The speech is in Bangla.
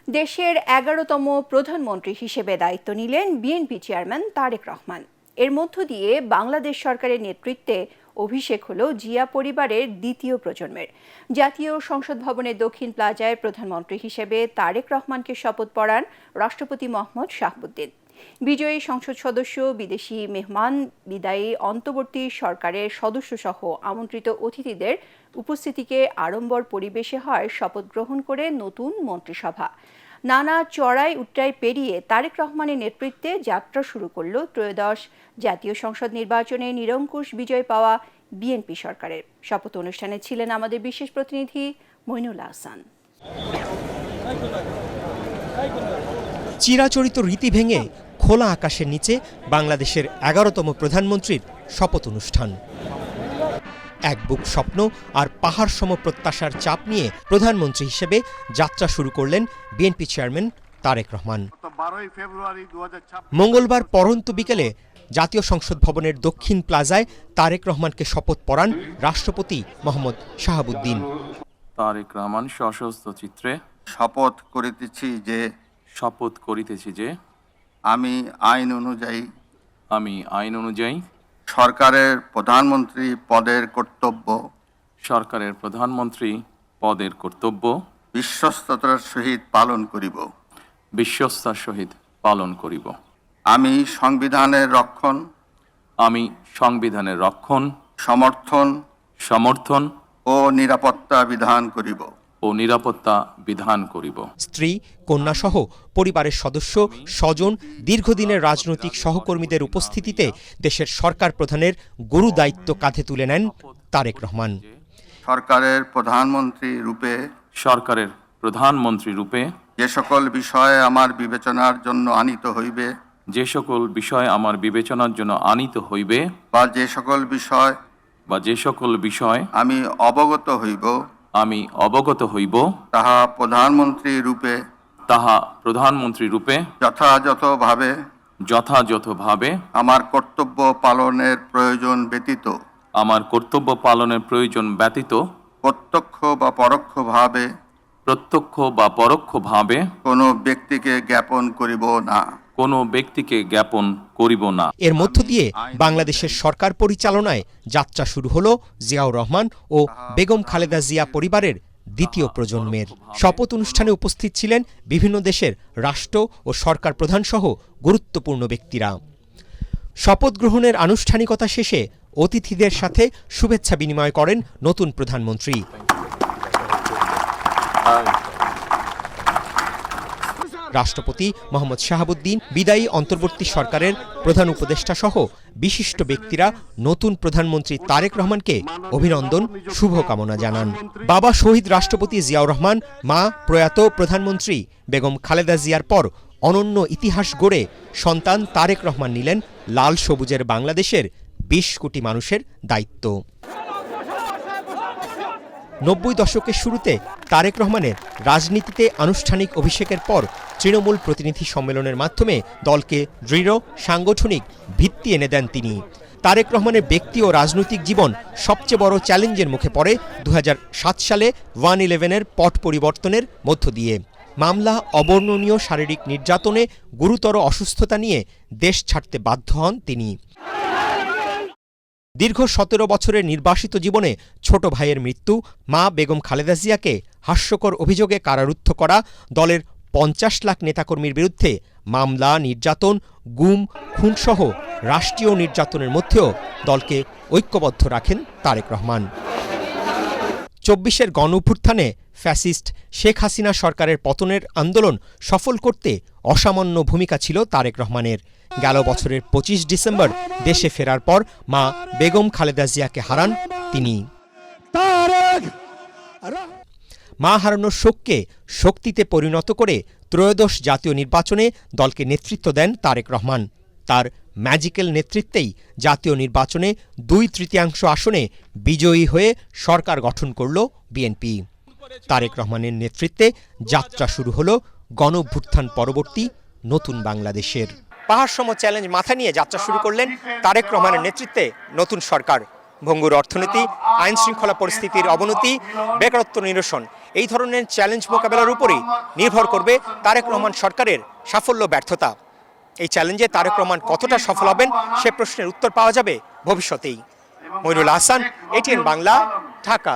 দেশের ১১তম প্রধানমন্ত্রী হিসেবে দায়িত্ব নিলেন বিএনপি চেয়ারম্যান তারেক রহমান। এর মধ্য দিয়ে বাংলাদেশ সরকারের নেতৃত্বে অভিষেক হল জিয়া পরিবারের দ্বিতীয় প্রজন্মের। জাতীয় সংসদ ভবনের দক্ষিণ প্লাজায় প্রধানমন্ত্রী হিসেবে তারেক রহমানকে শপথ পড়ান রাষ্ট্রপতি মোহাম্মদ শাহাবুদ্দিন। বিজয়ী সংসদ সদস্য, বিদেশি মেহমান, বিদায়ী অন্তর্বর্তী সরকারের সদস্যসহ আমন্ত্রিত অতিথিদের উপস্থিতিকে আড়ম্বর পরিবেশে হয় শপথ গ্রহণ করে নতুন মন্ত্রিসভা। নানা চড়াই উৎরাই পেরিয়ে তারেক রহমানের নেতৃত্বে যাত্রা শুরু করল ত্রয়োদশ জাতীয় সংসদ নির্বাচনে নিরঙ্কুশ বিজয় পাওয়া বিএনপি সরকারের। শপথ অনুষ্ঠানে ছিলেন আমাদের বিশেষ প্রতিনিধি মইনুল আহসান। চিরাচরিত রীতি ভেঙে খোলা আকাশের নিচে বাংলাদেশের ১১তম প্রধানমন্ত্রীর শপথ অনুষ্ঠান। এক বুক স্বপ্ন আর পাহাড় সম প্রত্যাশার চাপ নিয়ে প্রধানমন্ত্রী হিসেবে যাত্রা শুরু করলেন বিএনপি চেয়ারম্যান তারেক রহমান। মঙ্গলবার পরন্ত বিকেলে জাতীয় সংসদ ভবনের দক্ষিণ প্লাজায় তারেক রহমানকে শপথ পড়ান রাষ্ট্রপতি মোহাম্মদ শাহাবুদ্দিন। তারেক রহমান সশস্ত্র চিত্রে শপথ করিতেছি যে আমি আইন অনুযায়ী সরকারের প্রধানমন্ত্রী পদের কর্তব্য বিশ্বস্ততার সহিত পালন করিব। আমি সংবিধানের রক্ষণ সমর্থন ও নিরাপত্তা বিধান করিব। স্ত্রী, কন্যাসহ পরিবারের সদস্য, স্বজন, দীর্ঘদিনের রাজনৈতিক সহকর্মীদের উপস্থিতিতে দেশের সরকার প্রধানের গুরু দায়িত্ব কাঁধে তুলে নেন তারেক রহমান। সরকারের প্রধানমন্ত্রী রূপে যে সকল বিষয় আমার বিবেচনার জন্য আনিত হইবে বা যে সকল বিষয় আমি অবগত হইব তাহা প্রধানমন্ত্রী রূপে যথাযথভাবে আমার কর্তব্য পালনের প্রয়োজন ব্যতীত প্রত্যক্ষ বা পরোক্ষভাবে কোনো ব্যক্তিকে জ্ঞাপন করিব না। এর মধ্য দিয়ে বাংলাদেশের সরকার পরিচালনায় যাত্রা শুরু হলো জিয়াউর রহমান ও বেগম খালেদা জিয়া পরিবারের দ্বিতীয় প্রজন্মের। শপথ অনুষ্ঠানে উপস্থিত ছিলেন বিভিন্ন দেশের রাষ্ট্র ও সরকার প্রধান সহ গুরুত্বপূর্ণ ব্যক্তিরা। শপথ গ্রহণের আনুষ্ঠানিকতা শেষে অতিথিদের সাথে শুভেচ্ছা বিনিময় করেন নতুন প্রধানমন্ত্রী। রাষ্ট্রপতি মোহাম্মদ শাহাবুদ্দিন, বিদায়ী অন্তর্বর্তী সরকারের প্রধান উপদেষ্টা সহ বিশিষ্ট ব্যক্তিরা নতুন প্রধানমন্ত্রী তারেক রহমানকে অভিনন্দন, শুভকামনা জানান। বাবা শহীদ রাষ্ট্রপতি জিয়াউর রহমান, মা প্রয়াত প্রধানমন্ত্রী বেগম খালেদা জিয়ার পর অনন্য ইতিহাস গড়ে সন্তান তারেক রহমান নিলেন লাল সবুজের বাংলাদেশের ২০ কোটি মানুষের দায়িত্ব। ৯০ দশকের শুরুতে তারেক রহমানের রাজনীতিতে আনুষ্ঠানিক অভিষেকের পর তৃণমূল প্রতিনিধি সম্মেলনের মাধ্যমে দলকে দৃঢ় সাংগঠনিক ভিত্তি এনে দেন তিনি। তারেক রহমানের ব্যক্তি ও রাজনৈতিক জীবন সবচেয়ে বড় চ্যালেঞ্জের মুখে পড়ে ২০০৭ সালে 1/11-এর পট পরিবর্তনের মধ্য দিয়ে। মামলা, অবর্ণনীয় শারীরিক নির্যাতনে গুরুতর অসুস্থতা নিয়ে দেশ ছাড়তে বাধ্য হন তিনি। দীর্ঘ ১৭ বছরের নির্বাসিত জীবনে ছোট ভাইয়ের মৃত্যু, মা বেগম খালেদা জিয়াকে হাস্যকর অভিযোগে কারারুদ্ধ করা, দলের ৫০ লাখ নেতাকর্মীর বিরুদ্ধে মামলা, নির্যাতন, গুম, খুনসহ রাষ্ট্রীয় নির্যাতনের মধ্যেও দলকে ঐক্যবদ্ধ রাখেন তারেক রহমান। ২৪-এর গণঅভ্যুত্থানে ফ্যাসিস্ট শেখ হাসিনা সরকারের পতনের আন্দোলন সফল করতে অসামান্য ভূমিকা ছিল তারেক রহমানের। গেল বছরের ২৫ ডিসেম্বর দেশে ফেরার পর মা বেগম খালেদা জিয়াকে হারান তিনি। মা হারানোর শোককে শক্তিতে পরিণত করে ত্রয়োদশ জাতীয় নির্বাচনে দলকে নেতৃত্ব দেন তারেক রহমান। তার ম্যাজিক্যাল নেতৃত্বেই জাতীয় নির্বাচনে ২/৩ আসনে বিজয়ী হয়ে সরকার গঠন করল বিএনপি। তারেক রহমানের নেতৃত্বে যাত্রা শুরু হল গণঅভ্যুত্থান পরবর্তী নতুন বাংলাদেশের। পাহাড় সম চ্যালেঞ্জ মাথা নিয়ে যাত্রা শুরু করলেন তারেক রহমানের নেতৃত্বে নতুন সরকার। ভঙ্গুর অর্থনীতি, আইন শৃঙ্খলা পরিস্থিতির অবনতি, বেকারত্ব নিরসন এই ধরনের চ্যালেঞ্জ মোকাবেলার উপরই নির্ভর করবে তারেক রহমান সরকারের সাফল্য ব্যর্থতা। এই চ্যালেঞ্জে তারেক রহমান কতটা সফল হবেন সে প্রশ্নের উত্তর পাওয়া যাবে ভবিষ্যতেই। মইনুল হাসান, এটিএন বাংলা, ঢাকা।